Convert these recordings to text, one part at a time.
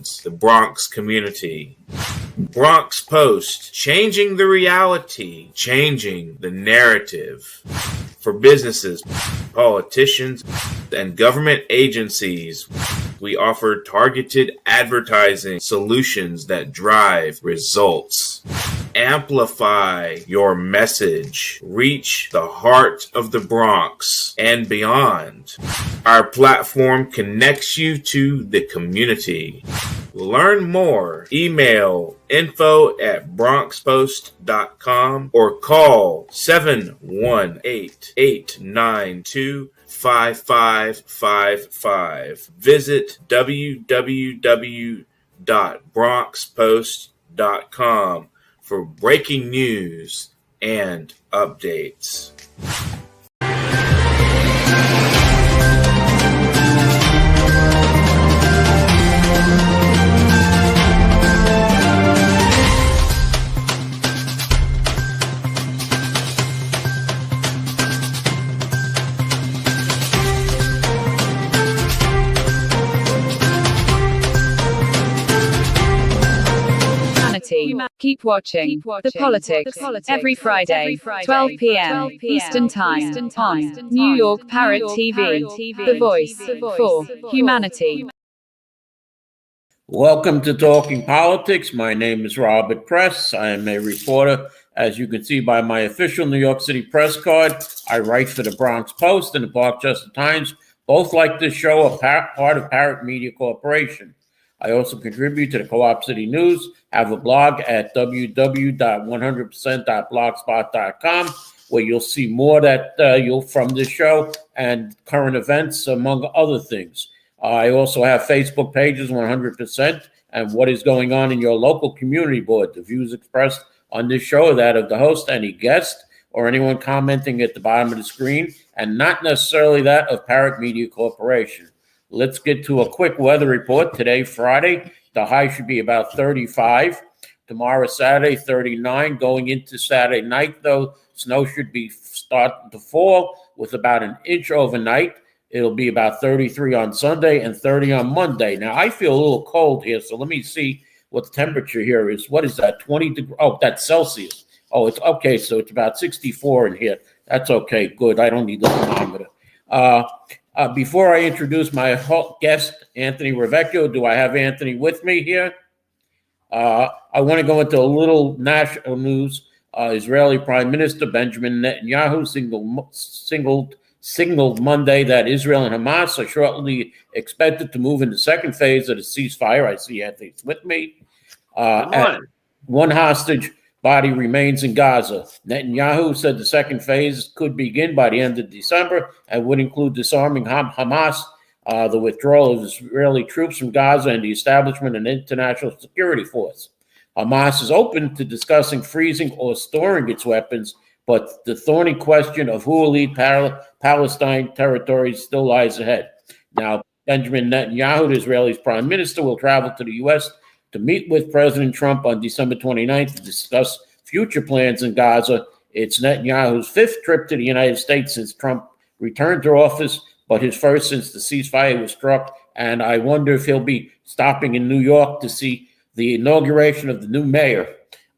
defines the Bronx community. Bronx Post, changing the reality, changing the narrative. For businesses, politicians, and government agencies, we offer targeted advertising solutions that drive results. Amplify your message. Reach the heart of the Bronx and beyond. Our platform connects you to the community. Learn more. Email info@bronxpost.com or call 718-892-5555. Visit www.bronxpost.com for breaking news and updates. Keep watching The Politics every Friday, 12 p.m. Eastern Time on New York Parrot TV, the voice for humanity. Welcome to Talking Politics. My name is Robert Press. I am a reporter. As you can see by my official New York City press card, I write for the Bronx Post and the Parkchester Times, both like this show, a part of Parrot Media Corporation. I also contribute to the Co-op City News, have a blog at www.100%.blogspot.com, where you'll see more that you'll from this show and current events, among other things. I also have Facebook pages, 100%, and what is going on in your local community board. The views expressed on this show are that of the host, any guest, or anyone commenting at the bottom of the screen, and not necessarily that of Parrot Media Corporation. Let's get to a quick weather report. Today, Friday, the high should be about 35. Tomorrow, Saturday, 39. Going into Saturday night, though, snow should be starting to fall with about an inch overnight. It'll be about 33 on Sunday and 30 on Monday. Now, I feel a little cold here, so let me see what the temperature here is. What is that, 20 degrees? Oh, that's Celsius. Oh, it's okay, so it's about 64 in here. That's okay, good. I don't need the thermometer. Before I introduce my guest, Anthony Rivieccio, do I have Anthony with me here? I want to go into a little national news. Israeli Prime Minister Benjamin Netanyahu signaled Monday that Israel and Hamas are shortly expected to move into the second phase of the ceasefire. I see Anthony's with me. One hostage body remains in Gaza. Netanyahu said the second phase could begin by the end of December and would include disarming Hamas, the withdrawal of Israeli troops from Gaza, and the establishment of an international security force. Hamas is open to discussing freezing or storing its weapons, but the thorny question of who will lead Palestine territories still lies ahead. Now, Benjamin Netanyahu, the Israeli prime minister, will travel to the U.S. to meet with President Trump on December 29th to discuss future plans in Gaza. It's Netanyahu's fifth trip to the United States since Trump returned to office, but his first since the ceasefire was struck. And I wonder if he'll be stopping in New York to see the inauguration of the new mayor.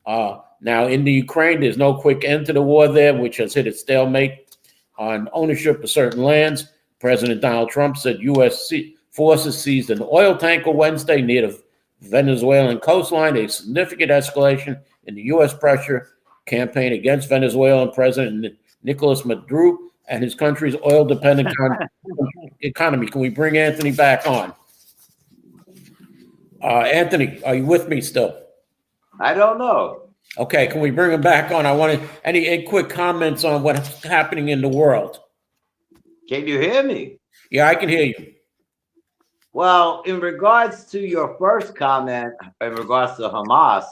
Now, in the Ukraine, there's no quick end to the war there, which has hit a stalemate on ownership of certain lands. President Donald Trump said U.S. forces seized an oil tanker Wednesday near the Venezuelan coastline, a significant escalation in the U.S. pressure campaign against Venezuelan President Nicolas Maduro and his country's oil-dependent economy. Can we bring Anthony back on? Anthony, are you with me still? I don't know. Okay, can we bring him back on? I want any quick comments on what's happening in the world. Can you hear me? Yeah, I can hear you. Well, in regards to your first comment, in regards to Hamas,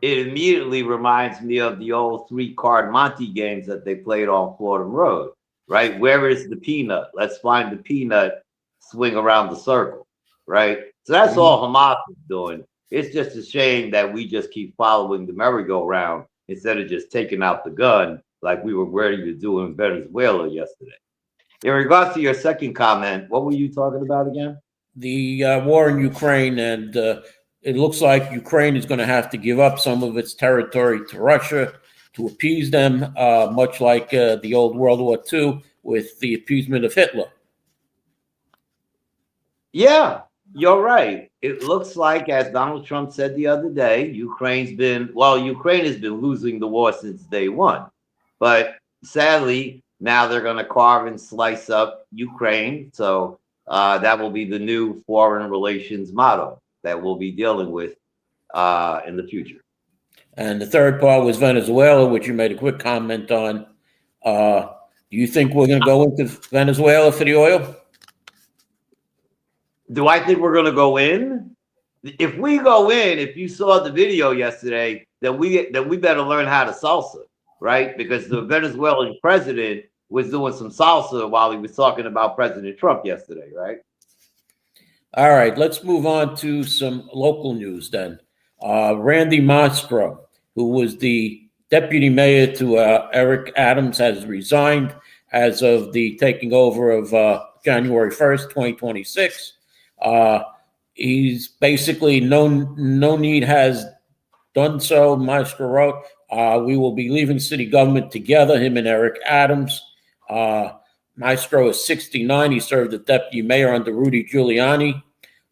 it immediately reminds me of the old three-card Monte games that they played on Fordham Road, right? Where is the peanut? Let's find the peanut, swing around the circle, right? So that's all Hamas is doing. It's just a shame that we just keep following the merry-go-round instead of just taking out the gun like we were ready to do in Venezuela yesterday. In regards to your second comment, what were you talking about again? the war in Ukraine, and it looks like Ukraine is going to have to give up some of its territory to Russia to appease them, much like the old World War II with the appeasement of Hitler. Yeah, you're right. It looks like, as Donald Trump said the other day, Ukraine has been losing the war since day one. But sadly, now they're going to carve and slice up Ukraine. So that will be the new foreign relations motto that we'll be dealing with in the future. And the third part was Venezuela, which you made a quick comment on. Do you think we're going to go into Venezuela for the oil? Do I think we're going to go in? If we go in, if you saw the video yesterday, then we better learn how to salsa, right? Because the Venezuelan president was doing some salsa while he was talking about President Trump yesterday, right? All right, let's move on to some local news then. Randy Mastro, who was the deputy mayor to Eric Adams, has resigned as of the taking over of January 1st, 2026. He's basically no need has done so. Maestro wrote, we will be leaving city government together, him and Eric Adams. Maestro is 69. He served as deputy mayor under Rudy Giuliani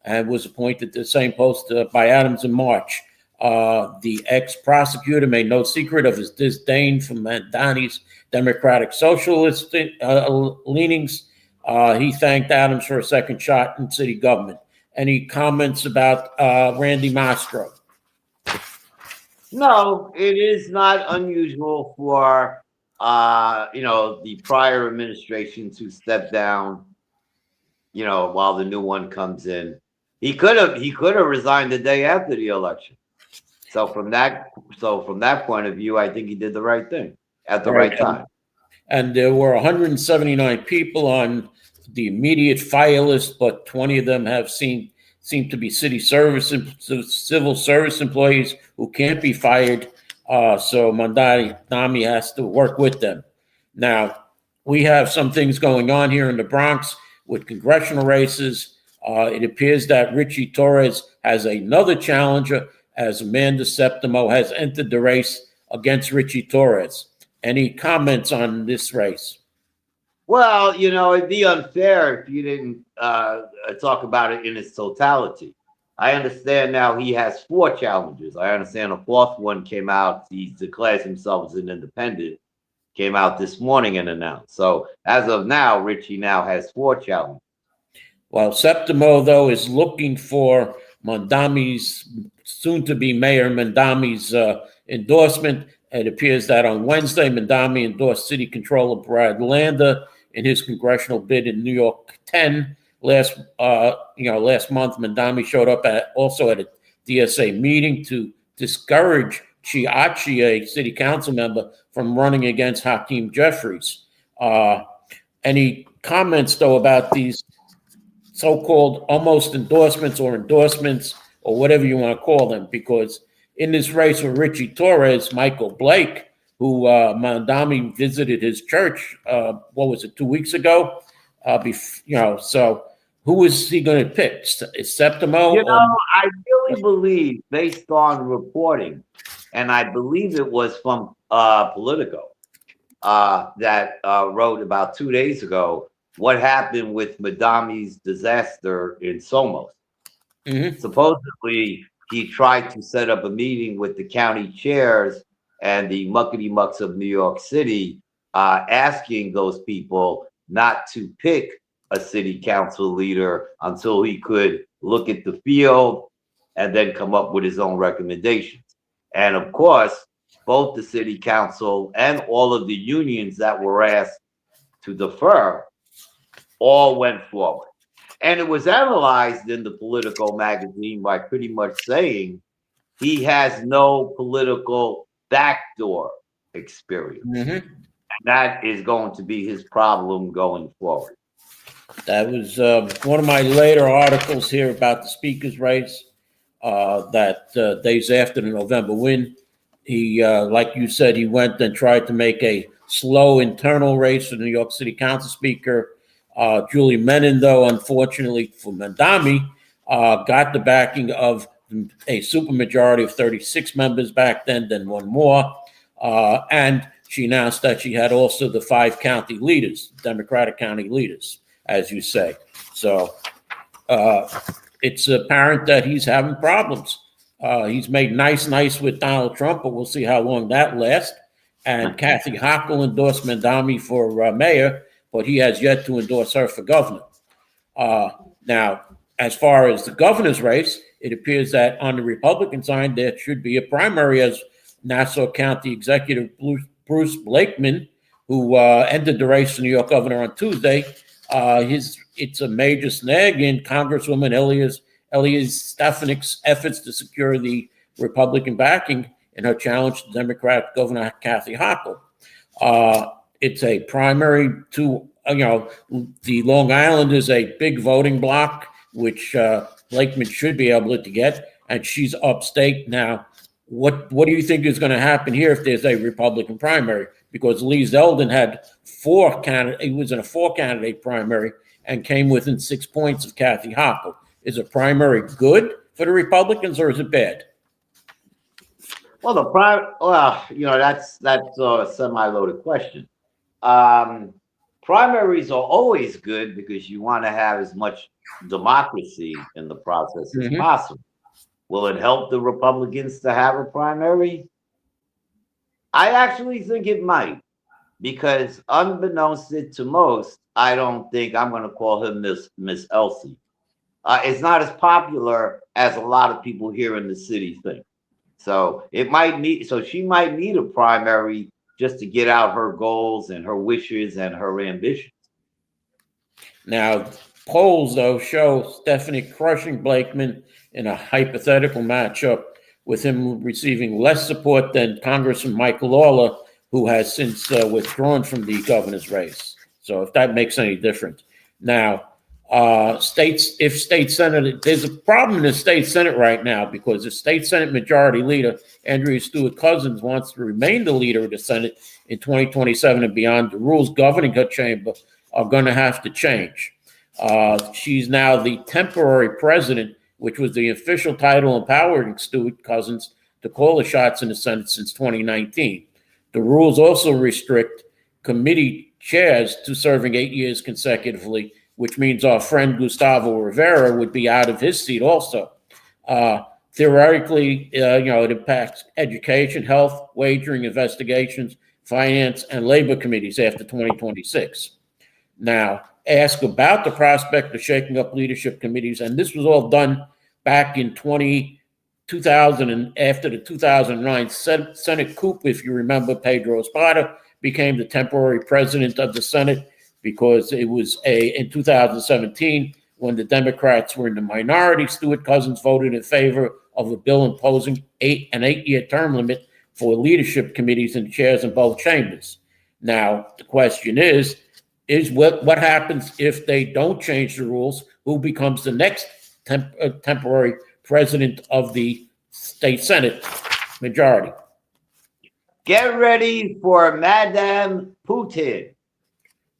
and was appointed to the same post by Adams in March. The ex-prosecutor made no secret of his disdain for Mandani's democratic socialist leanings. He thanked Adams for a second shot in city government. Any comments about Randy Mastro? No, it is not unusual for the prior administration to step down, while the new one comes in. He could have resigned the day after the election. So from that point of view, I think he did the right thing at the right time. And there were 179 people on the immediate fire list, but 20 of them seem to be civil service employees who can't be fired. So Mandani has to work with them. Now, we have some things going on here in the Bronx with congressional races. It appears that Richie Torres has another challenger, as Amanda Septimo has entered the race against Richie Torres. Any comments on this race? Well, it'd be unfair if you didn't talk about it in its totality. I understand now he has 4 challenges. I understand a 4th one came out. He declares himself as an independent, came out this morning and announced. So as of now, Richie now has 4 challenges. Well, Septimo, though, is looking for Mandami's soon-to-be Mayor Mandami's endorsement. It appears that on Wednesday, Mandami endorsed City Controller Brad Lander in his congressional bid in New York 10. Last month, Mandami showed up also at a DSA meeting to discourage Chiachi, a city council member, from running against Hakeem Jeffries. Any comments, though, about these so-called almost endorsements or whatever you want to call them? Because in this race with Richie Torres, Michael Blake, who Mandami visited his church, 2 weeks ago? So who is he going to pick? Is Septimo? I really believe, based on reporting, and I believe it was from Politico, that wrote about 2 days ago what happened with Mandami's disaster in Somos. Mm-hmm. Supposedly, he tried to set up a meeting with the county chairs and the muckety mucks of New York City, asking those people not to pick a city council leader until he could look at the field and then come up with his own recommendations. And of course, both the city council and all of the unions that were asked to defer all went forward. And it was analyzed in the Politico magazine by pretty much saying he has no political backdoor experience. Mm-hmm. And that is going to be his problem going forward. That was one of my later articles here about the speaker's race, that days after the November win. He, like you said, he went and tried to make a slow internal race for the New York City Council speaker. Julie Menon, though, unfortunately for Mandami, got the backing of a supermajority of 36 members back then one more. And she announced that she had also the 5 county leaders, Democratic county leaders, as you say. So it's apparent that he's having problems. He's made nice with Donald Trump, but we'll see how long that lasts. And Kathy Hochul endorsed Mandami for mayor, but he has yet to endorse her for governor. Now, as far as the governor's race, it appears that on the Republican side, there should be a primary, as Nassau County Executive Bruce Blakeman, who entered the race for New York governor on Tuesday. It's a major snag in Congresswoman Elias Stefanik's efforts to secure the Republican backing in her challenge to Democrat Governor Kathy Hochul. It's a primary to, the Long Island is a big voting bloc, which Blakeman should be able to get, and she's upstate. Now, what do you think is going to happen here if there's a Republican primary? Because Lee Zeldin had 4 candidates, he was in a 4-candidate primary and came within 6 points of Kathy Hochul. Is a primary good for the Republicans, or is it bad? Well, that's a semi-loaded question. Primaries are always good because you want to have as much democracy in the process as possible. Will it help the Republicans to have a primary? I actually think it might, because unbeknownst to most, I don't think I'm going to call her Miss Elsie. It's not as popular as a lot of people here in the city think. So she might need a primary just to get out her goals and her wishes and her ambitions. Now, polls, though, show Stephanie crushing Blakeman in a hypothetical matchup, with him receiving less support than Congressman Michael Lawler, who has since withdrawn from the governor's race. So if that makes any difference. Now, state Senate, there's a problem in the state Senate right now, because the state Senate Majority Leader, Andrea Stewart-Cousins, wants to remain the leader of the Senate in 2027 and beyond. The rules governing her chamber are going to have to change. She's now the temporary president, which was the official title empowering Stewart-Cousins to call the shots in the Senate since 2019. The rules also restrict committee chairs to serving 8 years consecutively, which means our friend Gustavo Rivera would be out of his seat also. Theoretically, it impacts education, health, wagering, investigations, finance, and labor committees after 2026. Now, ask about the prospect of shaking up leadership committees, and this was all done back in 2000 and after the 2009 Senate coup. If you remember, Pedro Espada became the temporary president of the Senate because it was in 2017, when the Democrats were in the minority, Stewart-Cousins voted in favor of a bill imposing an 8-year term limit for leadership committees and chairs in both chambers. Now, the question is what happens if they don't change the rules? Who becomes the next temporary president of the state Senate majority? Get ready for Madame Putin.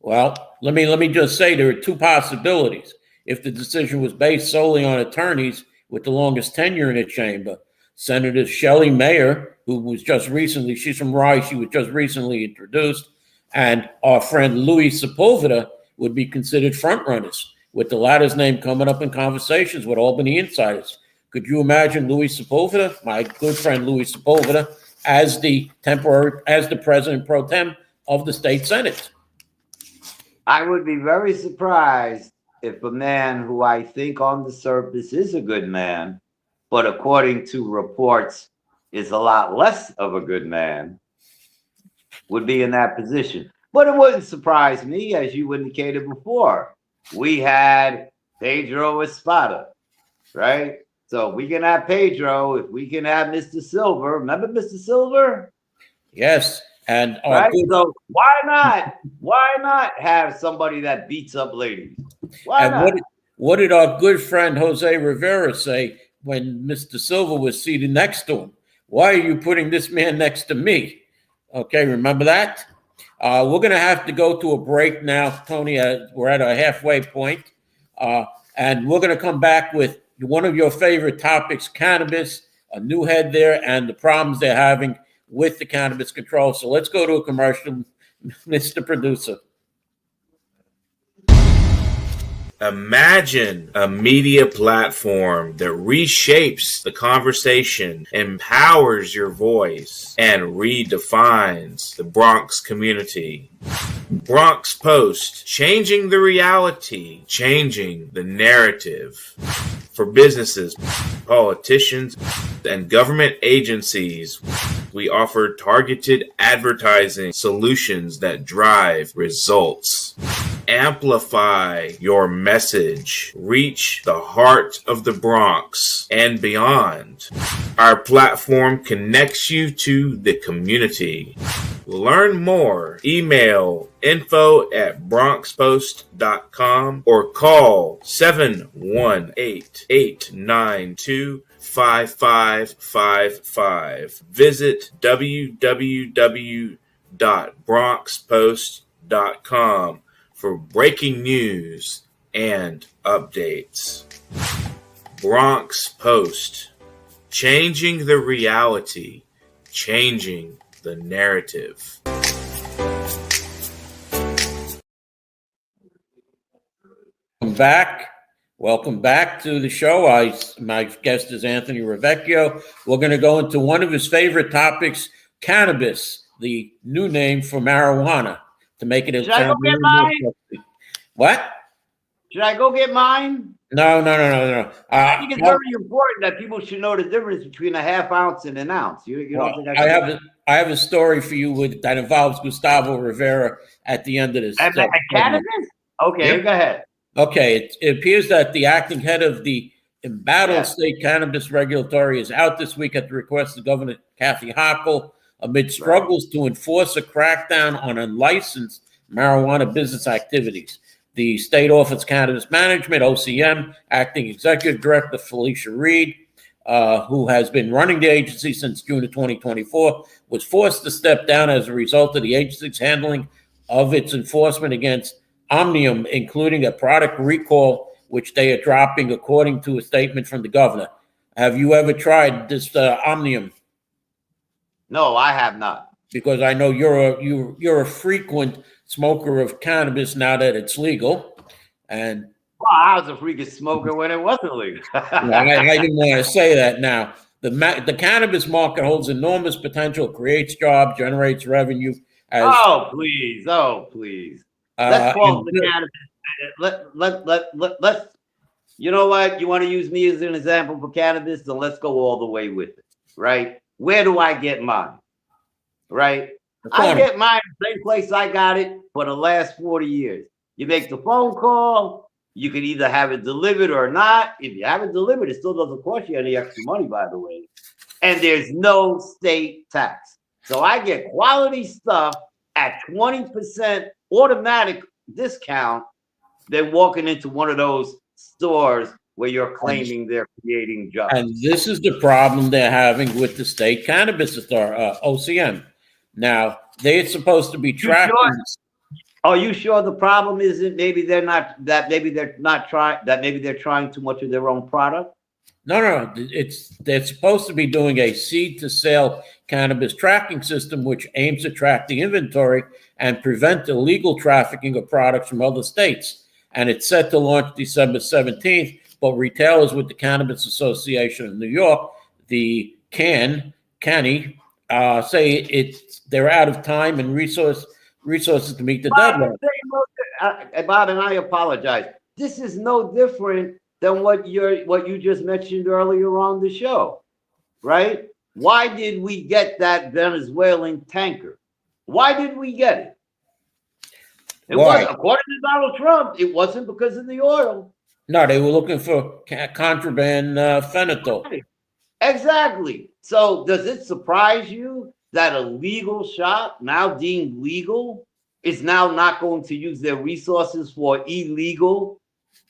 Well, let me just say there are 2 possibilities. If the decision was based solely on attorneys with the longest tenure in the chamber, Senator Shelley Mayer, who was just recently, she's from Rye, she was just recently introduced, and our friend Louis Sepulveda would be considered frontrunners, with the latter's name coming up in conversations with Albany insiders. Could you imagine Louis Sepulveda, my good friend Louis Sepulveda, as the president pro tem of the state Senate? I would be very surprised if a man who I think on the surface is a good man, but according to reports is a lot less of a good man, would be in that position. But it wouldn't surprise me, as you indicated before. We had Pedro Espada, right? So we can have Pedro, if we can have Mr. Silver. Remember Mr. Silver? Yes. And right? So why not have somebody that beats up ladies? Why not? What did our good friend Jose Rivera say when Mr. Silva was seated next to him? Why are you putting this man next to me? Okay, remember that? We're going to have to go to a break now, Tony. We're at a halfway point. And we're going to come back with one of your favorite topics, cannabis, a new head there, and the problems they're having with the cannabis control. So let's go to a commercial, Mr. Producer. Imagine a media platform that reshapes the conversation, empowers your voice, and redefines the Bronx community. Bronx Post, changing the reality, changing the narrative. For businesses, politicians, and government agencies, we offer targeted advertising solutions that drive results. Amplify your message. Reach the heart of the Bronx and beyond. Our platform connects you to the community. Learn more. Email info@bronxpost.com or call 718-892-5555. Visit www.bronxpost.com for breaking news and updates. Bronx Post, changing the reality, changing the narrative. Welcome back to the show. My guest is Anthony Rivieccio. We're going to go into one of his favorite topics, cannabis, the new name for marijuana, to make it. Should I go get mine? What? Should I go get mine? No. I think it's very important that people should know the difference between a half ounce and an ounce. You don't think I have a story for you that involves Gustavo Rivera at the end of this. Cannabis? Okay, Go ahead. Okay, it appears that the acting head of the embattled state cannabis regulatory is out this week at the request of Governor Kathy Hochul amid struggles to enforce a crackdown on unlicensed marijuana business activities. The State Office of Cannabis Management, OCM, acting executive director Felicia Reed, who has been running the agency since June of 2024, was forced to step down as a result of the agency's handling of its enforcement against Omnium, including a product recall, which they are dropping, according to a statement from the governor. Have you ever tried this Omnium? No, I have not. Because I know you're a frequent smoker of cannabis now that it's legal, and well, I was a freaking smoker when it wasn't legal. I didn't want to say that. Now the cannabis market holds enormous potential, creates jobs, generates revenue. Please. Let's call the cannabis. Let's. You know what? You want to use me as an example for cannabis? Then let's go all the way with it. Right? Where do I get mine? Right? I get mine the same place I got it for the last 40 years. You make the phone call. You can either have it delivered or not. If you have it delivered, it still doesn't cost you any extra money, by the way. And there's no state tax. So I get quality stuff at 20% automatic discount than walking into one of those stores where you're claiming they're creating jobs. And this is the problem they're having with the state cannabis authority, OCM. Now, they're supposed to be tracking. Are you sure the problem isn't maybe they're trying too much of their own product? No. They're supposed to be doing a seed to sale cannabis tracking system, which aims to track the inventory and prevent illegal trafficking of products from other states. And it's set to launch December 17th, but retailers with the Cannabis Association of New York, the CANI, say they're out of time and resources to meet the deadline. Bob, and I apologize. This is no different than what you just mentioned earlier on the show, right? Why did we get that Venezuelan tanker? Why did we get it? It wasn't, according to Donald Trump, it wasn't because of the oil. No, they were looking for contraband fentanyl. Exactly. So does it surprise you that a legal shop, now deemed legal, is now not going to use their resources for illegal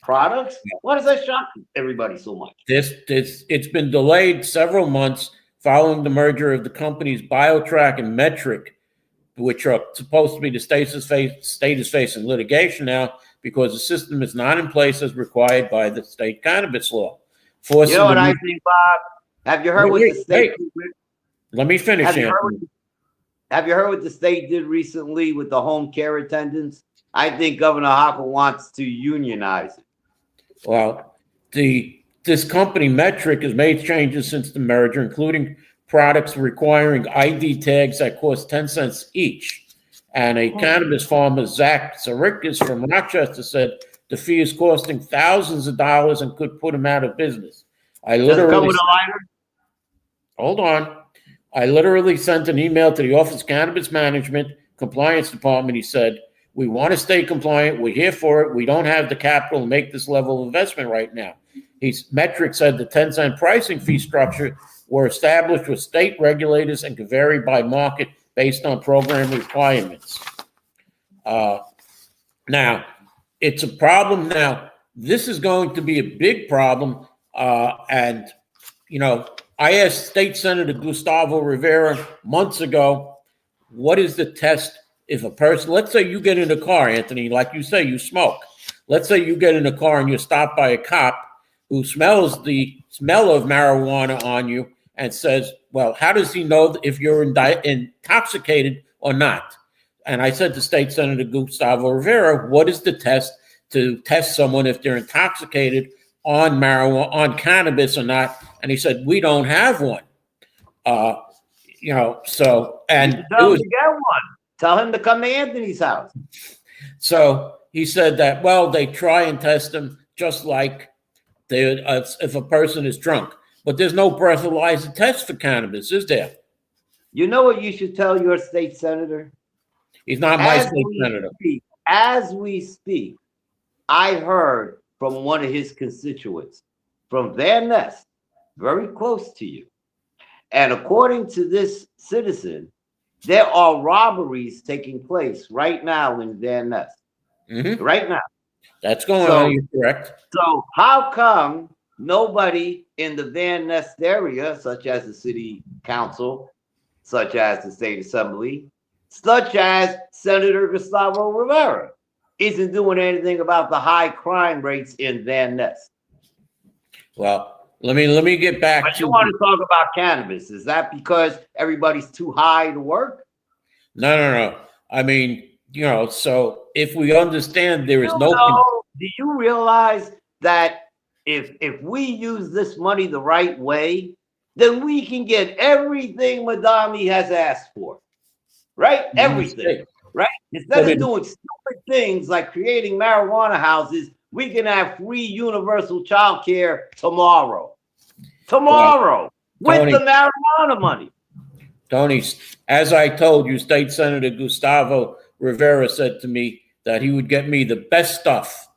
products? Why does that shock everybody so much? It's been delayed several months following the merger of the companies BioTrack and Metric which are supposed to be the state is facing litigation now because the system is not in place as required by the state cannabis law. You know what I think, Bob? Have you heard what the state? Let me finish. Have you heard what the state did recently with the home care attendants? I think Governor Hochul wants to unionize it. Well, this company Metric has made changes since the merger, including products requiring ID tags that cost 10 cents each. And a cannabis farmer, Zach Sarikis from Rochester, said the fee is costing thousands of dollars and could put him out of business. Does it come with a lighter? Hold on. I literally sent an email to the Office of Cannabis Management Compliance Department. He said, we want to stay compliant. We're here for it. We don't have the capital to make this level of investment right now. Metric said the 10-cent pricing fee structure were established with state regulators and could vary by market based on program requirements. Now, it's a problem now. This is going to be a big problem. And, you know, I asked State Senator Gustavo Rivera months ago, what is the test if a person, let's say you get in a car, Anthony, like you say, you smoke. Let's say you get in a car and you're stopped by a cop who smells the smell of marijuana on you and says, well, how does he know if you're intoxicated or not? And I said to State Senator Gustavo Rivera, what is the test to test someone if they're intoxicated on marijuana, on cannabis or not? And he said, we don't have one. You know, so, and tell him to get one. Tell him to come to Anthony's house. So he said that, well, they try and test them just like if a person is drunk. But there's no breathalyzer test for cannabis, is there? You know what you should tell your state senator? He's not my state senator. As we speak, I heard from one of his constituents from Van Ness, very close to you. And according to this citizen, there are robberies taking place right now in Van Ness. Mm-hmm. Right now. That's going on, you're correct. So how come nobody in the Van Ness area, such as the city council, such as the state assembly, such as Senator Gustavo Rivera, isn't doing anything about the high crime rates in Van Ness? Well, let me get back but you want to talk about cannabis. Is that because everybody's too high to work? No. I mean, you know, so if we understand there is do you realize that if we use this money the right way, then we can get everything Madami has asked for, right? Everything, right? Instead of doing stupid things like creating marijuana houses, we can have free universal child care tomorrow. With the marijuana money. Tony, as I told you, State Senator Gustavo Rivera said to me that he would get me the best stuff.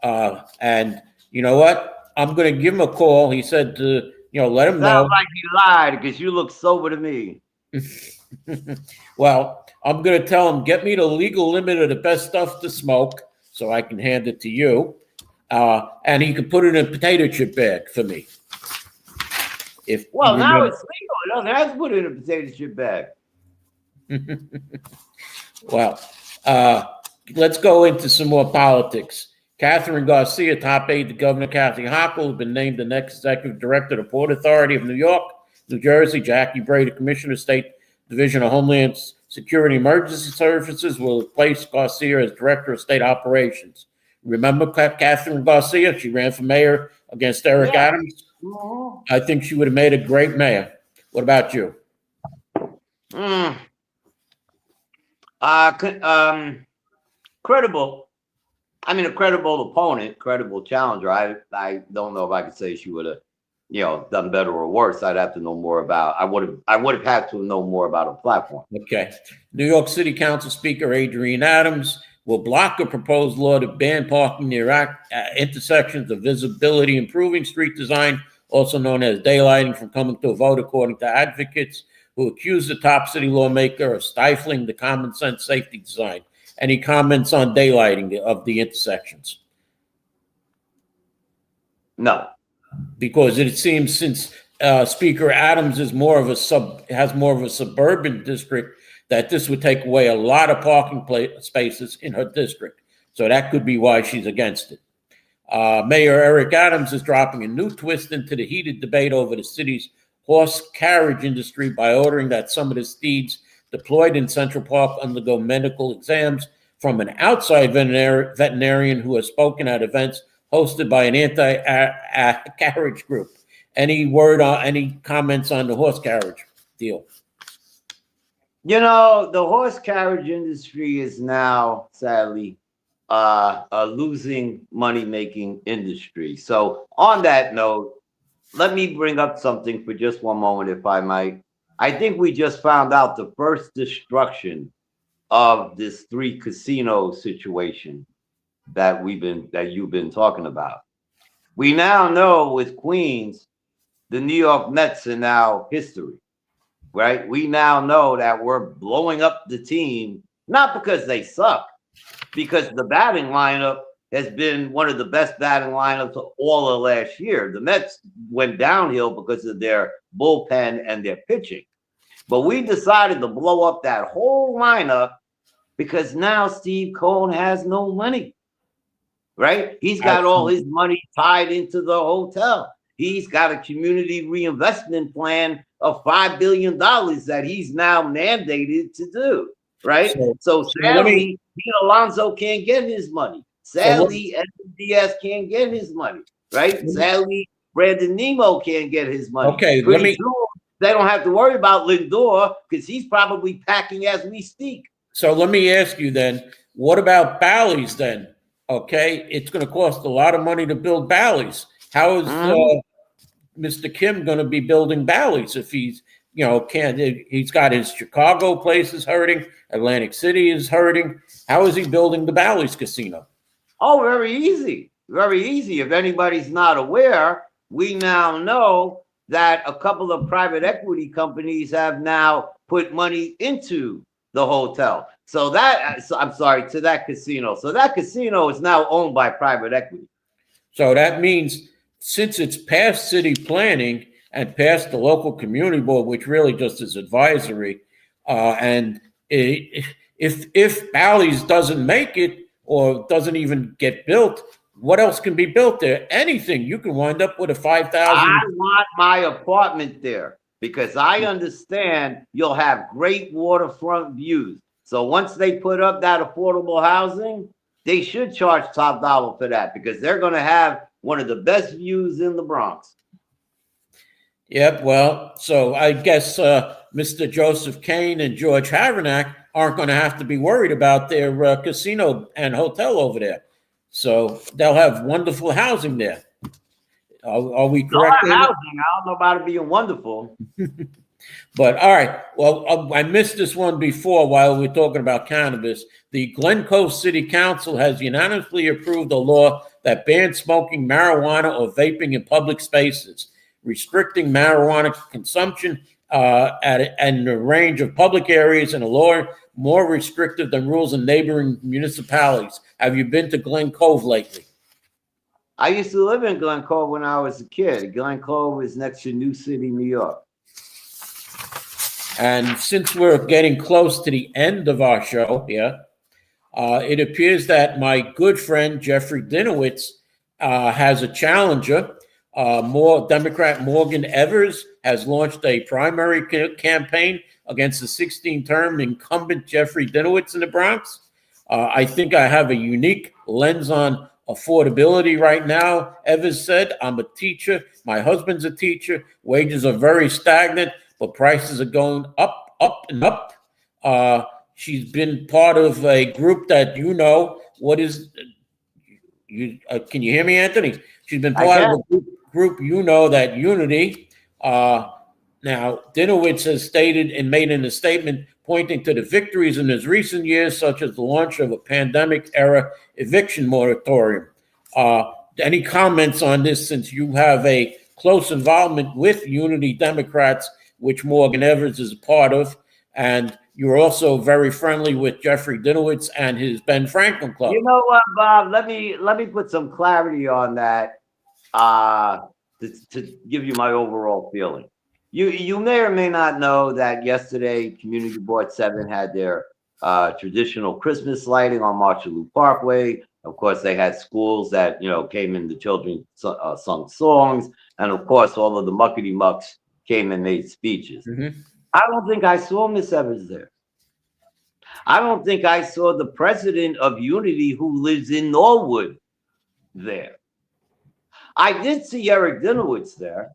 And you know what? I'm going to give him a call. He said to, you know, let him know. Sounds like you lied because you look sober to me. Well, I'm going to tell him, get me the legal limit of the best stuff to smoke so I can hand it to you. And he could put it in a potato chip bag for me. Now it's legal. It doesn't have to put it in a potato chip bag. Well, let's go into some more politics. Catherine Garcia, top aide to Governor Kathy Hochul, has been named the next executive director of the Port Authority of New York, New Jersey. Jackie Brady, Commissioner of State Division of Homeland Security Emergency Services, will replace Garcia as Director of State Operations. Remember Catherine Garcia? She ran for mayor against Eric Adams. I think she would have made a great mayor. What about you? Credible. I mean, a credible opponent, credible challenger. I don't know if I could say she would have, you know, done better or worse. I'd have to know more about. I would have had to know more about her platform. Okay. New York City Council Speaker Adrienne Adams will block a proposed law to ban parking near intersections of visibility improving street design, also known as daylighting, from coming to a vote, according to advocates who accuse the top city lawmaker of stifling the common sense safety design. Any comments on daylighting of the intersections? No. Because it seems since Speaker Adams is has more of a suburban district, that this would take away a lot of parking spaces in her district. So that could be why she's against it. Mayor Eric Adams is dropping a new twist into the heated debate over the city's horse carriage industry by ordering that some of the steeds deployed in Central Park undergo medical exams from an outside veterinarian who has spoken at events hosted by an anti-carriage group. Any comments on the horse carriage deal? You know, the horse carriage industry is now, sadly, a losing money-making industry. So on that note, let me bring up something for just one moment, if I might. I think we just found out the first destruction of this 3 casino situation that you've been talking about. We now know with Queens, the New York Mets are now history, right? We now know that we're blowing up the team, not because they suck, because the batting lineup has been one of the best batting lineups of all of last year. The Mets went downhill because of their bullpen and their pitching. But we decided to blow up that whole lineup because now Steve Cohen has no money, right? He's got all his money tied into the hotel. He's got a community reinvestment plan of $5 billion that he's now mandated to do, right? So sadly, Pete Alonso can't get his money. Sadly, Edwin Diaz can't get his money, right? Sadly, Brandon Nemo can't get his money. Okay, they don't have to worry about Lindor because he's probably packing as we speak. So let me ask you then, what about Bally's then? Okay, it's going to cost a lot of money to build Bally's. How is Mr. Kim going to be building Bally's if he's, he's got his Chicago places hurting, Atlantic City is hurting. How is he building the Bally's casino? Oh, very easy. Very easy. If anybody's not aware, we now know that a couple of private equity companies have now put money into the hotel. To that casino. So that casino is now owned by private equity. So that means since it's past city planning and past the local community board, which really just is advisory, and if Bally's doesn't make it or doesn't even get built, what else can be built there? Anything. You can wind up with a 5,000. I want my apartment there because I understand you'll have great waterfront views. So once they put up that affordable housing, they should charge top dollar for that because they're going to have one of the best views in the Bronx. Yep. Well, so I guess Mr. Joseph Kane and George Havernack aren't going to have to be worried about their casino and hotel over there. So they'll have wonderful housing there. Are we correct? Housing, I don't know about it being wonderful. But all right. Well, I missed this one before while we were talking about cannabis. The Glen Cove City Council has unanimously approved a law that bans smoking marijuana or vaping in public spaces, restricting marijuana consumption and a range of public areas in a law more restrictive than rules in neighboring municipalities. Have you been to Glen Cove lately? I used to live in Glen Cove when I was a kid. Glen Cove is next to New City, New York. And since we're getting close to the end of our show here, it appears that my good friend Jeffrey Dinowitz has a challenger. Democrat Morgan Evers has launched a primary campaign against the 16-term incumbent Jeffrey Dinowitz in the Bronx. I think I have a unique lens on affordability right now. Evers said, I'm a teacher. My husband's a teacher. Wages are very stagnant, but prices are going up, up, and up. She's been part of a group that what is, can you hear me, Anthony? She's been part of a group that Unity. Now, Dinowitz has stated and made in a statement pointing to the victories in his recent years, such as the launch of a pandemic-era eviction moratorium. Any comments on this, since you have a close involvement with Unity Democrats, which Morgan Evers is a part of, and you're also very friendly with Jeffrey Dinowitz and his Ben Franklin Club. You know what, Bob? Let me put some clarity on that to give you my overall feeling. You may or may not know that yesterday, Community Board 7 had their traditional Christmas lighting on Marshalloo Parkway. Of course, they had schools that, came in, the children sung songs. And of course, all of the muckety mucks came and made speeches. Mm-hmm. I don't think I saw Miss Evans there. I don't think I saw the president of Unity, who lives in Norwood, there. I did see Eric Dinowitz there.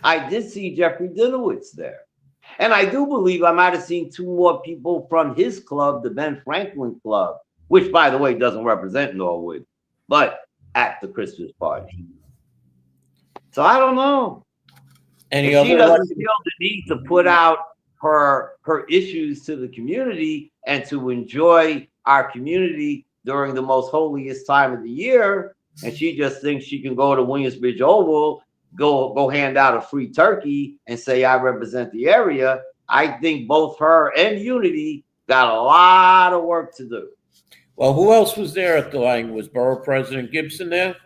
I did see Jeffrey Dinowitz there. And I do believe I might have seen 2 more people from his club, the Ben Franklin Club, which, by the way, doesn't represent Norwood, but at the Christmas party. So I don't know. She doesn't feel the need to put out her issues to the community and to enjoy our community during the most holiest time of the year. And she just thinks she can go to Williamsbridge Oval, go hand out a free turkey and say, I represent the area. I think both her and Unity got a lot of work to do. Well, who else was there at the lighting? Was Borough President Gibson there?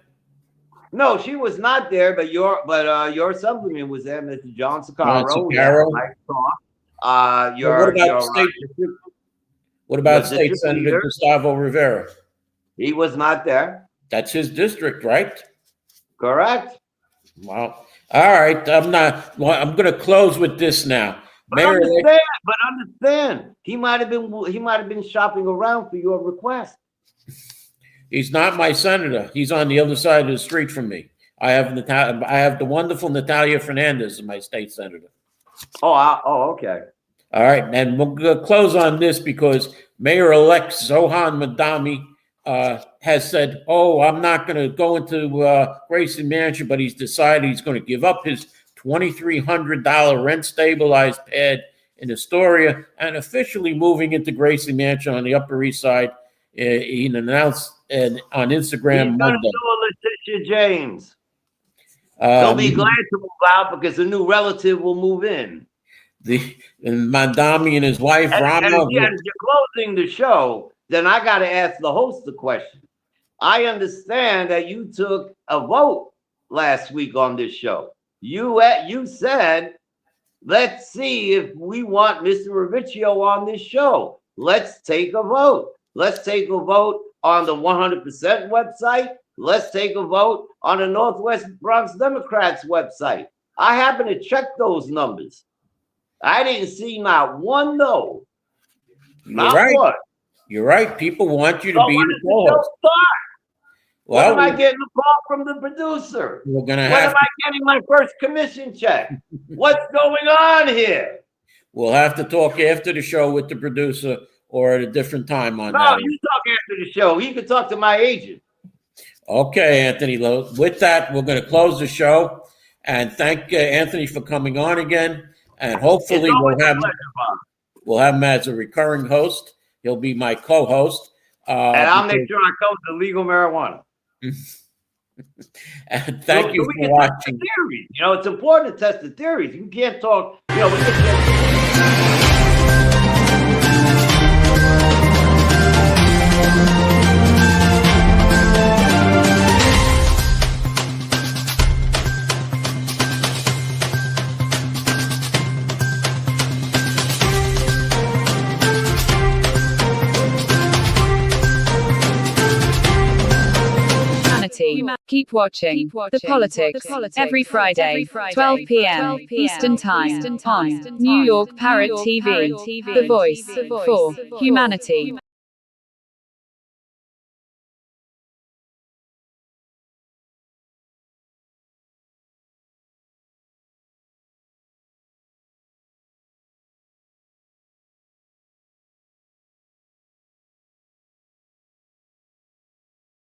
No, she was not there, but your assemblyman was there, Mr. John Sakaro. What about State Senator Gustavo Rivera? He was not there. That's his district, right? Correct. Well, all right. I'm going to close with this now. But understand, he might have been shopping around for your request. He's not my senator. He's on the other side of the street from me. I have the wonderful Natalia Fernandez as my state senator. Okay. All right, and we'll close on this because Mayor-elect Zohan Madami has said, I'm not going to go into Gracie Mansion, but he's decided he's going to give up his $2,300 rent-stabilized pad in Astoria and officially moving into Gracie Mansion on the Upper East Side. He announced on Instagram Monday. Letitia James. They'll be glad to move out because a new relative will move in. And Madami and his wife, Rama. And you're closing the show, then I got to ask the host the question. I understand that you took a vote last week on this show. You said, let's see if we want Mr. Rivieccio on this show. Let's take a vote. Let's take a vote on the 100% website. Let's take a vote on the Northwest Bronx Democrats website. I happen to check those numbers. I didn't see not one no. Not one. You're right. People want you to be the co-host. When am I getting a call from the producer? When am I getting my first commission check? What's going on here? We'll have to talk after the show with the producer or at a different time on that. No, you talk after the show. He can talk to my agent. Okay, Anthony. With that, we're going to close the show. And thank Anthony for coming on again. And hopefully we'll have him as a recurring host. He'll be my co-host. And I'll make sure I cover the legal marijuana. And thank you for watching. Theories. It's important to test the theories. You can't talk. Keep watching The Politics every Friday, 12 p.m. Eastern Time on New York Parrot TV, the voice for humanity.